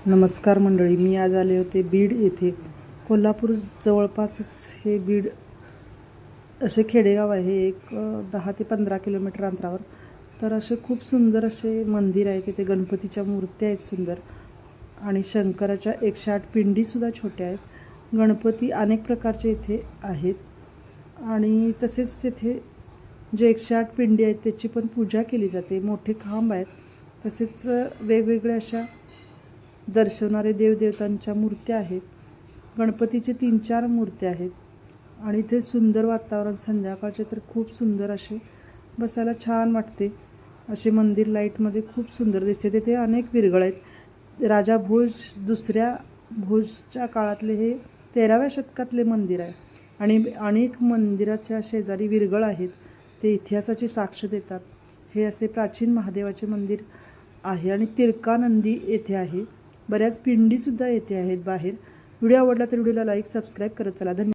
नमस्कार मंडळी, मी आज आले होते बीड येथे. कोल्हापूर जवळपासच हे बीड असे खेडेगाव आहे. एक 10 ते 15 किलोमीटर अंतरावर. तर असे खूप सुंदर असे मंदिर आहे. तिथे गणपतीच्या मूर्त्या आहेत सुंदर, आणि शंकराच्या 108 पिंडीसुद्धा छोट्या आहेत. गणपती अनेक प्रकारचे इथे आहेत, आणि तसेच तिथे जे 108 पिंडी आहेत त्याची पण पूजा केली जाते. मोठे खांब आहेत, तसेच वेगवेगळ्या अशा दर्शवणारे देवदेवतांच्या मूर्त्या आहेत. गणपतीचे 3-4 मूर्त्या आहेत, आणि इथे सुंदर वातावरण संध्याकाळचे तर खूप सुंदर असे बसायला छान वाटते. असे मंदिर लाईटमध्ये खूप सुंदर दिसते. तिथे अनेक विरगळ आहेत. राजा भोज दुसऱ्या भोजच्या काळातले हे 13व्या शतकातले मंदिर आहे, आणि अनेक मंदिराच्या शेजारी विरगळ आहेत. ते इतिहासाची साक्ष देतात. हे असे प्राचीन महादेवाचे मंदिर आहे, आणि तिरका नंदी येथे आहे. बऱ्याच पिंडीसुद्धा येथे आहेत बाहेर. व्हिडिओ आवडला तर व्हिडिओला लाईक सबस्क्राईब करत चला. धन्यवाद.